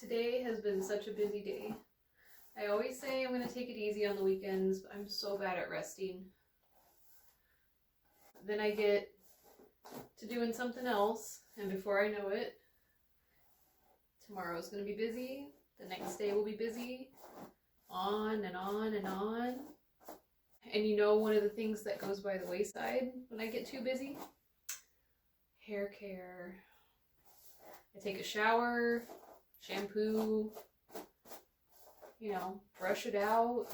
Today has been such a busy day. I always say I'm going to take it easy on the weekends, but I'm so bad at resting. Then I get to doing something else, and before I know it, tomorrow's going to be busy, the next day will be busy, on and on and on. And you know, one of the things that goes by the wayside when I get too busy? Hair care. I take a shower, shampoo, brush it out,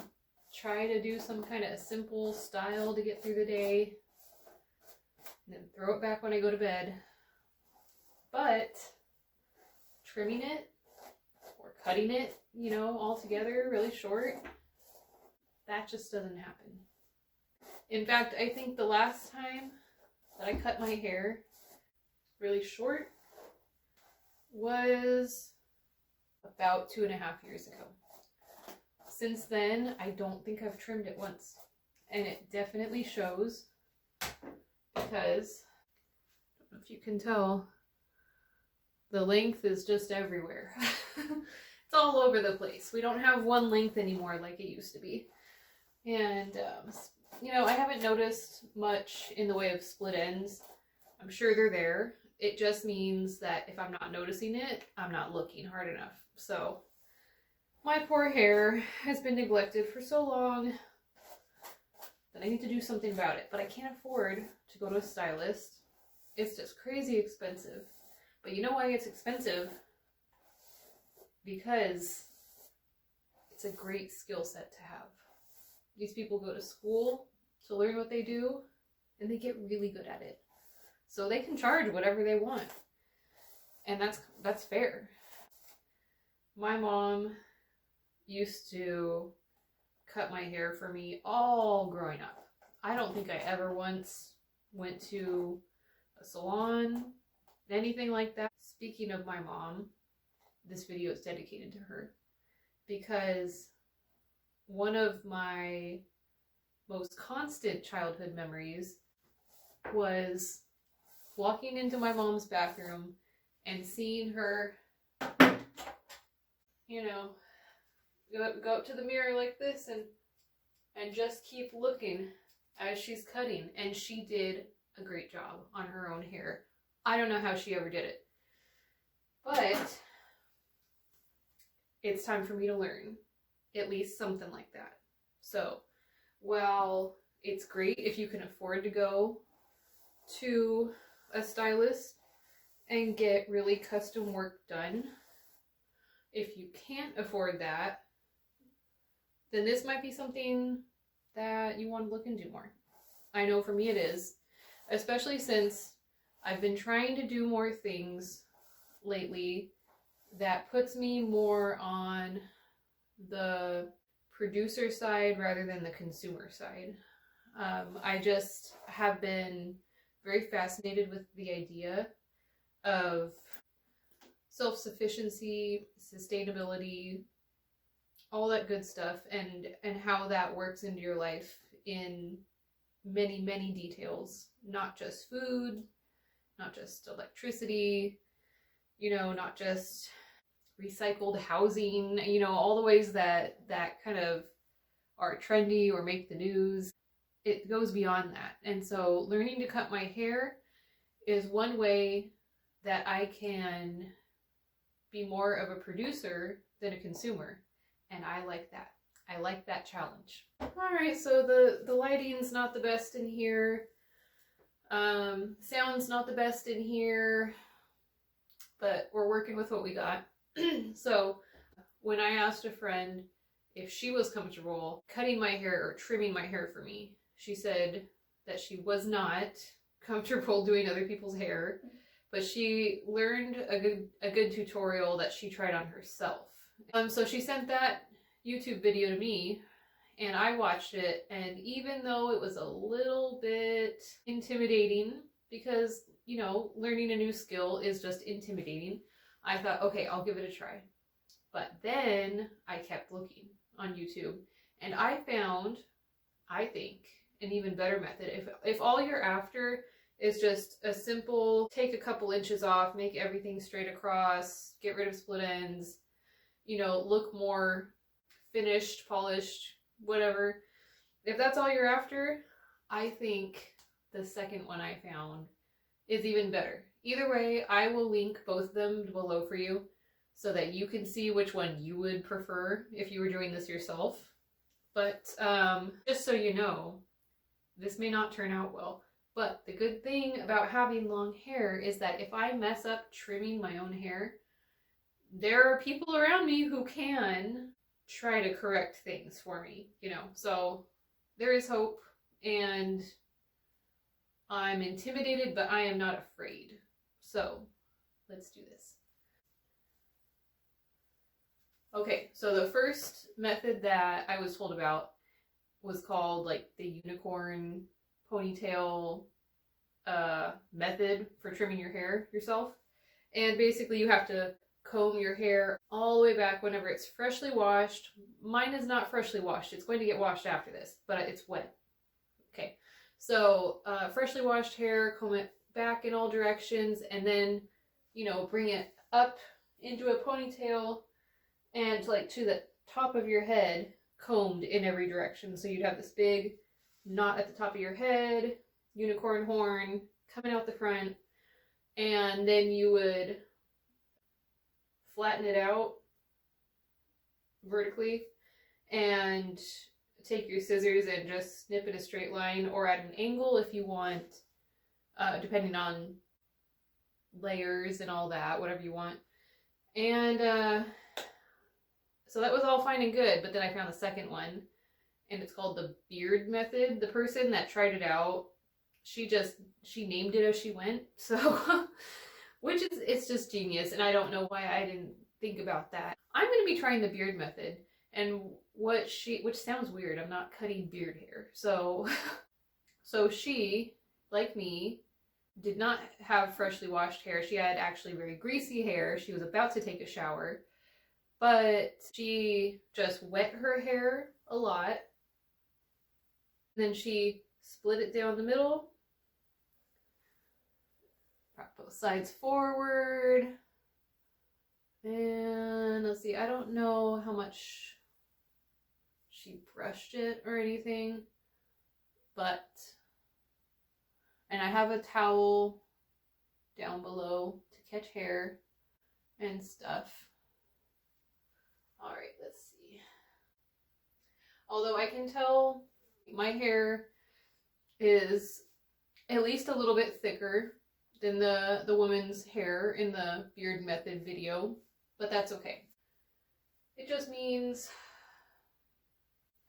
try to do some kind of a simple style to get through the day, and then throw it back when I go to bed. But trimming it or cutting it, all together really short, that just doesn't happen. In fact, I think the last time that I cut my hair really short was about 2.5 years ago. Since then, I don't think I've trimmed it once. And it definitely shows because, I don't know if you can tell, the length is just everywhere. It's all over the place. We don't have one length anymore like it used to be. And, I haven't noticed much in the way of split ends. I'm sure they're there. It just means that if I'm not noticing it, I'm not looking hard enough. So my poor hair has been neglected for so long that I need to do something about it. But I can't afford to go to a stylist. It's just crazy expensive. But you know why it's expensive? Because it's a great skill set to have. These people go to school to learn what they do, and they get really good at it. So they can charge whatever they want. And that's fair. My mom used to cut my hair for me all growing up. I don't think I ever once went to a salon, anything like that. Speaking of my mom, this video is dedicated to her because one of my most constant childhood memories was walking into my mom's bathroom and seeing her, go up to the mirror like this and just keep looking as she's cutting. And she did a great job on her own hair. I don't know how she ever did it. But it's time for me to learn at least something like that. So while it's great if you can afford to go to a stylist and get really custom work done, if you can't afford that, then this might be something that you want to look into more. I know for me it is, especially since I've been trying to do more things lately that puts me more on the producer side rather than the consumer side. I just have been very fascinated with the idea of self-sufficiency, sustainability, all that good stuff, and how that works into your life in many, many details. Not just food, not just electricity, not just recycled housing, all the ways that kind of are trendy or make the news. It goes beyond that. And so learning to cut my hair is one way that I can be more of a producer than a consumer. And I like that. I like that challenge. Alright, so the lighting's not the best in here. Sound's not the best in here. But we're working with what we got. So when I asked a friend if she was comfortable cutting my hair or trimming my hair for me, she said that she was not comfortable doing other people's hair, but she learned a good tutorial that she tried on herself. So she sent that YouTube video to me, and I watched it, and even though it was a little bit intimidating, because, learning a new skill is just intimidating, I thought, okay, I'll give it a try. But then I kept looking on YouTube, and I found, I think, an even better method. If all you're after is just a simple, take a couple inches off, make everything straight across, get rid of split ends, look more finished, polished, whatever. If that's all you're after, I think the second one I found is even better. Either way, I will link both of them below for you so that you can see which one you would prefer if you were doing this yourself. But just so you know, this may not turn out well. But the good thing about having long hair is that if I mess up trimming my own hair, there are people around me who can try to correct things for me, So there is hope, and I'm intimidated, but I am not afraid. So let's do this. Okay, so the first method that I was told about was called like the unicorn ponytail method for trimming your hair yourself. And basically you have to comb your hair all the way back whenever it's freshly washed. Mine is not freshly washed. It's going to get washed after this, but it's wet. Okay, so freshly washed hair, comb it back in all directions, and then, bring it up into a ponytail and like to the top of your head, combed in every direction. So you'd have this big knot at the top of your head, unicorn horn coming out the front, and then you would flatten it out vertically and take your scissors and just snip in a straight line or at an angle if you want, depending on layers and all that, whatever you want. And so that was all fine and good, but then I found the second one, and it's called the beard method. The person that tried it out, she named it as she went, so it's just genius, and I don't know why I didn't think about that. I'm going to be trying the beard method, and which sounds weird, I'm not cutting beard hair, so she, like me, did not have freshly washed hair. She had actually very greasy hair. She was about to take a shower, but she just wet her hair a lot. Then she split it down the middle, brought both sides forward, and let's see, I don't know how much she brushed it or anything, and I have a towel down below to catch hair and stuff. All right, let's see. Although I can tell my hair is at least a little bit thicker than the woman's hair in the beard method video, but that's okay. It just means,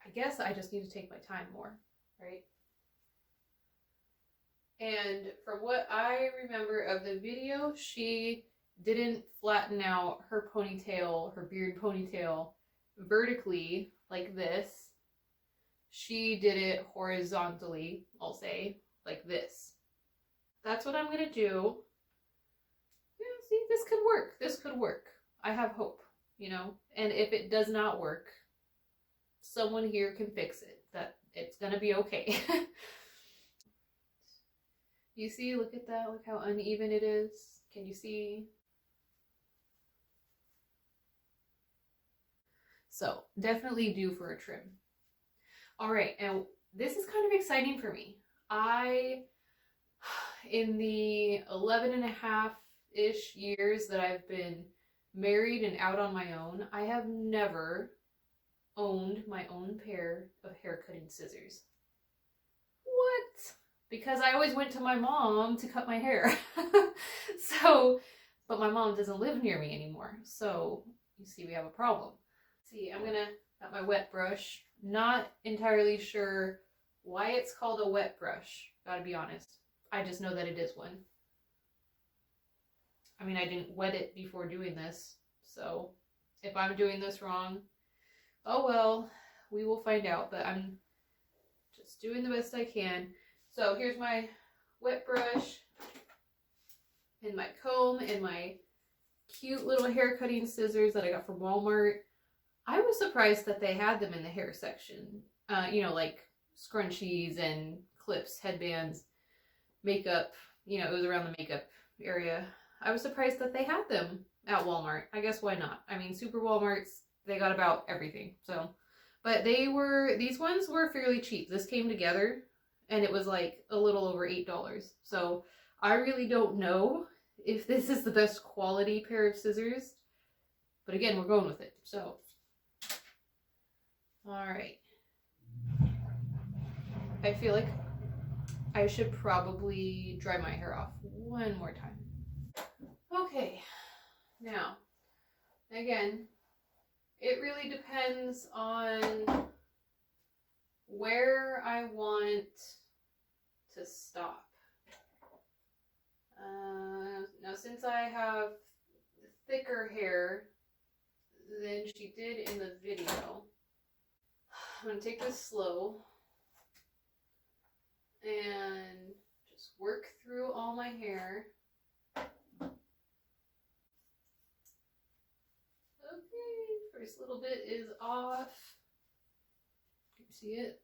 I guess I just need to take my time more, right? And from what I remember of the video, she didn't flatten out her ponytail, her beard ponytail, vertically like this. She did it horizontally, I'll say, like this. That's what I'm going to do. Yeah, see, this could work. This could work. I have hope, And if it does not work, someone here can fix it. That it's going to be okay. You see, look at that. Look how uneven it is. Can you see? So definitely due for a trim. All right, and this is kind of exciting for me. In the 11 and a half-ish years that I've been married and out on my own, I have never owned my own pair of hair cutting scissors. What? Because I always went to my mom to cut my hair. But my mom doesn't live near me anymore. So you see, we have a problem. See, I'm gonna got my wet brush. Not entirely sure why it's called a wet brush, gotta be honest. I just know that it is one. I mean, I didn't wet it before doing this, so if I'm doing this wrong, oh well, we will find out, but I'm just doing the best I can. So here's my wet brush and my comb and my cute little hair cutting scissors that I got from Walmart. I was surprised that they had them in the hair section. Like scrunchies and clips, headbands, makeup. It was around the makeup area. I was surprised that they had them at Walmart. I guess why not? I mean, Super Walmarts, they got about everything. So, but these ones were fairly cheap. This came together and it was like a little over $8. So I really don't know if this is the best quality pair of scissors. But again, we're going with it. So, all right. I feel like I should probably dry my hair off one more time. Okay, now, again, it really depends on where I want to stop. Now, since I have thicker hair than she did in the video, I'm going to take this slow and just work through all my hair. Okay, first little bit is off. Can you see it?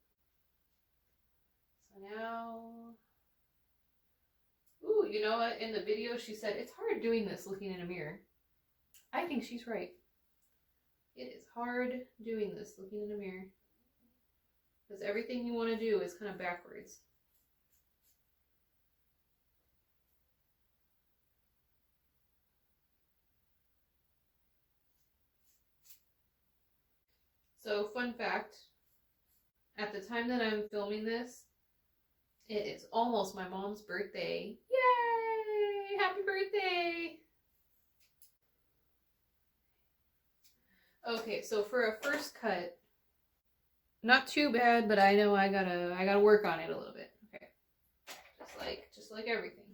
So now, ooh, you know what? In the video she said, it's hard doing this looking in a mirror. I think she's right. It is hard doing this looking in a mirror. Because everything you want to do is kind of backwards. So, fun fact, at the time that I'm filming this, it is almost my mom's birthday. Yay! Happy birthday! Okay, so for a first cut, not too bad, but I know I gotta work on it a little bit. Okay, just like everything.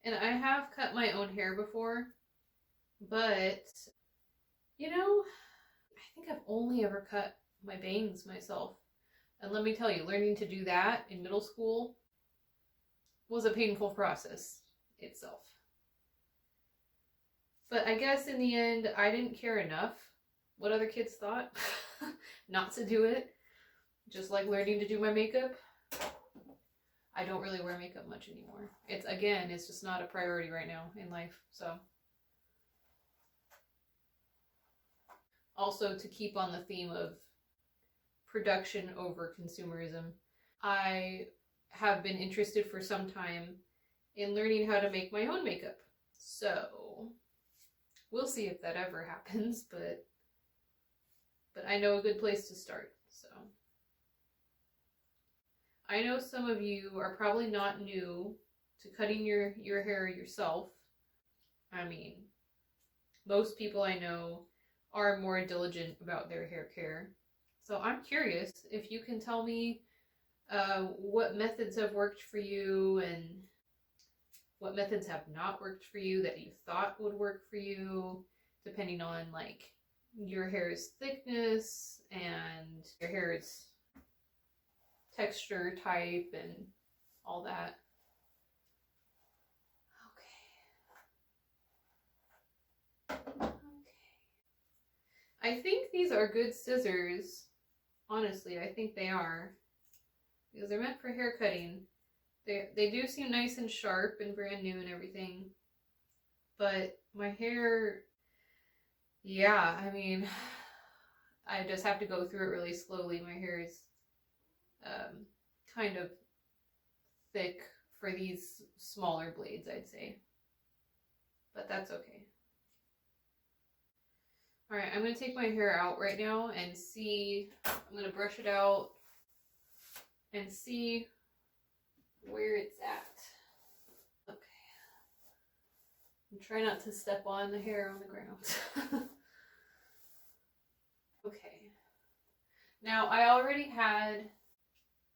And I have cut my own hair before, but, you know, I think I've only ever cut my bangs myself. And let me tell you, learning to do that in middle school was a painful process itself. But I guess in the end, I didn't care enough what other kids thought not to do it. Just like learning to do my makeup. I don't really wear makeup much anymore. It's just not a priority right now in life, so. Also, to keep on the theme of production over consumerism, I have been interested for some time in learning how to make my own makeup. So, we'll see if that ever happens, but I know a good place to start, so. I know some of you are probably not new to cutting your hair yourself. I mean, most people I know are more diligent about their hair care. So I'm curious if you can tell me what methods have worked for you and what methods have not worked for you that you thought would work for you, depending on like your hair's thickness and your hair's texture type and all that. Okay. I think these are good scissors. Honestly, I think they are. Because they're meant for hair cutting. They do seem nice and sharp and brand new and everything. But my hair, yeah, I mean, I just have to go through it really slowly. My hair is kind of thick for these smaller blades, I'd say. But that's okay. Alright, I'm going to take my hair out right now and see, I'm going to brush it out and see where it's at. Okay. And try not to step on the hair on the ground. Okay. Now, I already had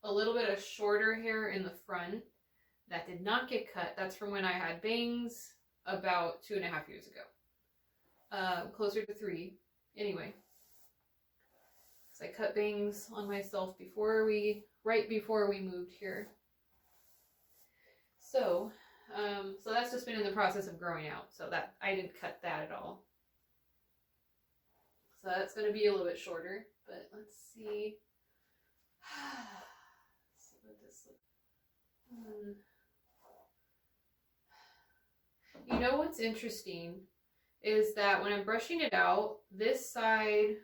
a little bit of shorter hair in the front that did not get cut. That's from when I had bangs about 2.5 years ago. Closer to 3. Anyway. So I cut bangs on myself right before we moved here. So that's just been in the process of growing out. So that I didn't cut that at all. So that's going to be a little bit shorter, but let's see. You know what's interesting is that when I'm brushing it out, this side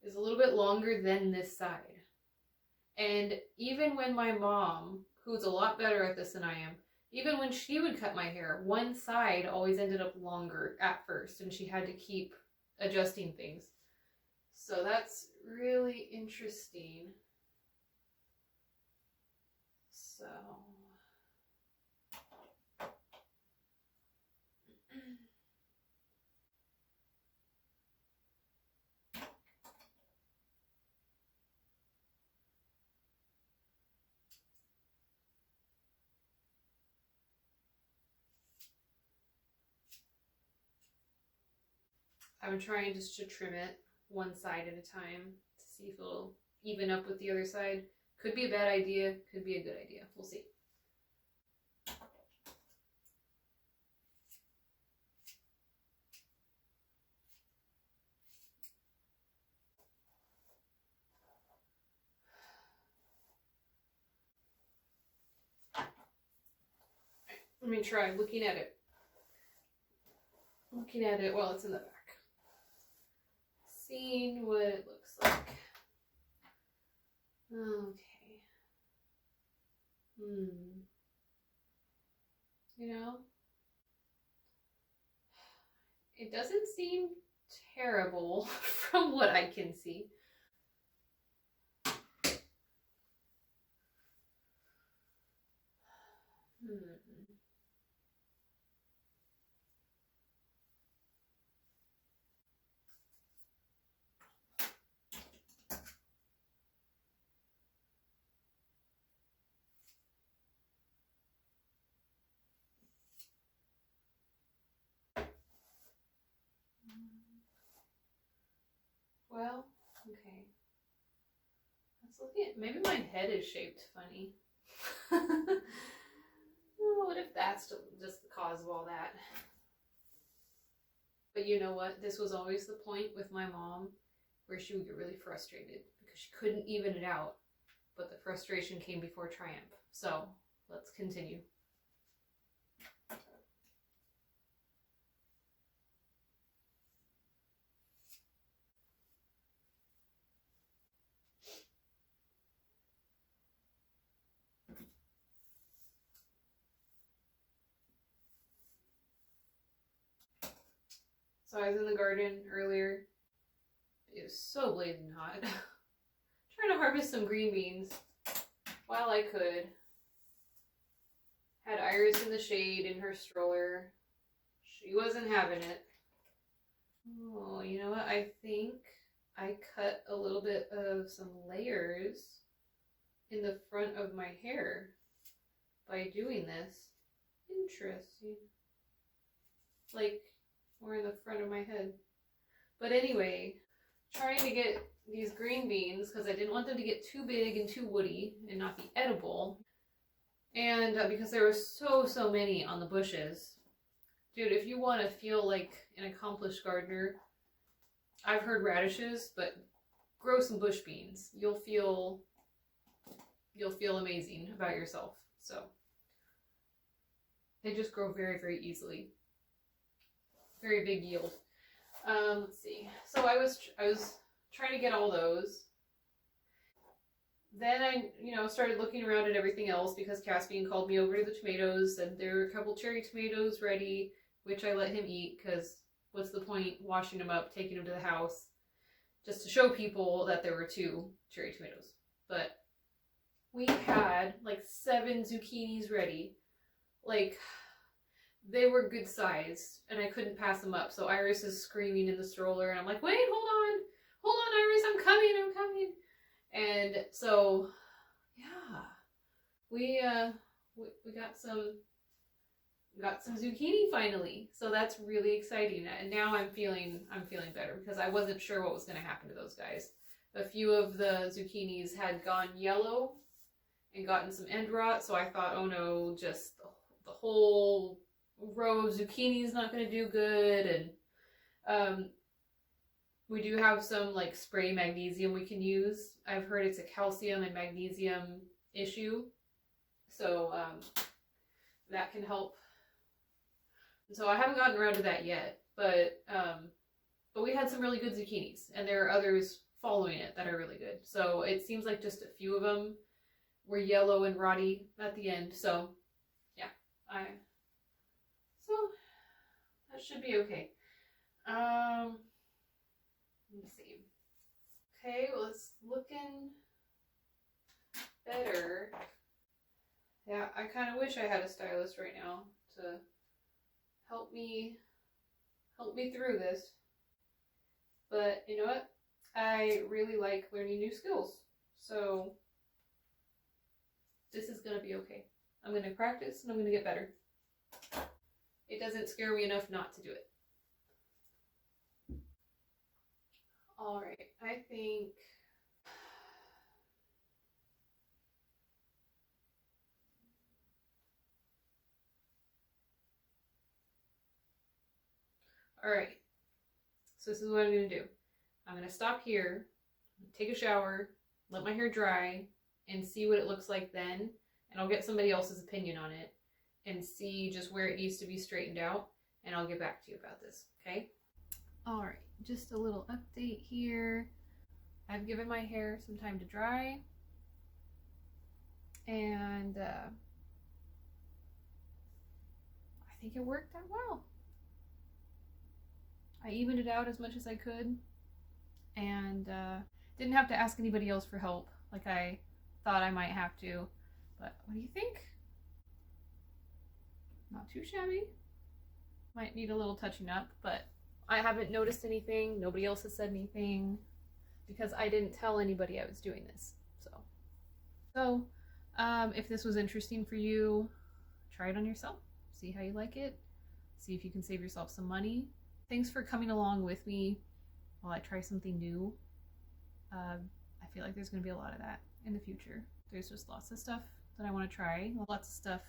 is a little bit longer than this side. And even when my mom, who's a lot better at this than I am, even when she would cut my hair, one side always ended up longer at first, and she had to keep adjusting things. So that's really interesting. So I'm trying just to trim it one side at a time to see if it'll even up with the other side. Could be a bad idea, could be a good idea. We'll see. Let me try looking at it. Looking at it while it's in the back. Seeing what it looks like. Okay. You know, it doesn't seem terrible from what I can see. Well, okay. Let's look at, maybe my head is shaped funny. Oh, what if that's just the cause of all that? But you know what? This was always the point with my mom where she would get really frustrated because she couldn't even it out. But the frustration came before triumph. So let's continue. So I was in the garden earlier. It was so blazing hot. Trying to harvest some green beans while I could. Had Iris in the shade in her stroller. She wasn't having it. Oh, you know what? I think I cut a little bit of some layers in the front of my hair by doing this. Interesting. Like, more in the front of my head. But anyway, trying to get these green beans because I didn't want them to get too big and too woody and not be edible. And because there were so many on the bushes. Dude, if you want to feel like an accomplished gardener, I've heard radishes, but grow some bush beans. You'll feel amazing about yourself. So they just grow very easily. Very big yield. Let's see. So I was trying to get all those. Then I, started looking around at everything else because Caspian called me over to the tomatoes, and there were a couple cherry tomatoes ready, which I let him eat because what's the point washing them up, taking them to the house, just to show people that there were 2 cherry tomatoes. But we had like 7 zucchinis ready. Like, they were good sized, and I couldn't pass them up. So Iris is screaming in the stroller, and I'm like, wait, hold on, Iris, I'm coming. And so, yeah, we got some zucchini finally. So that's really exciting, and now I'm feeling better because I wasn't sure what was going to happen to those guys. A few of the zucchinis had gone yellow and gotten some end rot, so I thought, oh no, just the whole row of zucchini is not going to do good. And we do have some like spray magnesium we can use. I've heard it's a calcium and magnesium issue, so that can help. And so I haven't gotten around to that yet, but we had some really good zucchinis, and there are others following it that are really good. So it seems like just a few of them were yellow and rotty at the end. So yeah, so that should be okay. Let me see. Okay, well, it's looking better. Yeah, I kind of wish I had a stylist right now to help me through this. But you know what? I really like learning new skills. So this is going to be okay. I'm going to practice and I'm going to get better. It doesn't scare me enough not to do it. All right, I think all right. So this is what I'm going to do. I'm going to stop here, take a shower, let my hair dry, and see what it looks like then. And I'll get somebody else's opinion on it and see just where it needs to be straightened out. And I'll get back to you about this, okay? All right, just a little update here. I've given my hair some time to dry. And I think it worked out well. I evened it out as much as I could. And didn't have to ask anybody else for help like I thought I might have to. But what do you think? Not too shabby. Might need a little touching up, but I haven't noticed anything. Nobody else has said anything because I didn't tell anybody I was doing this. So if this was interesting for you, try it on yourself. See how you like it. See if you can save yourself some money. Thanks for coming along with me while I try something new. I feel like there's going to be a lot of that in the future. There's just lots of stuff that I want to try, lots of stuff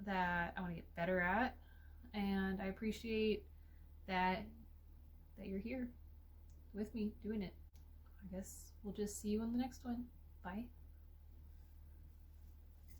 that I want to get better at, and I appreciate that you're here with me doing it. I guess we'll just see you on the next one. Bye.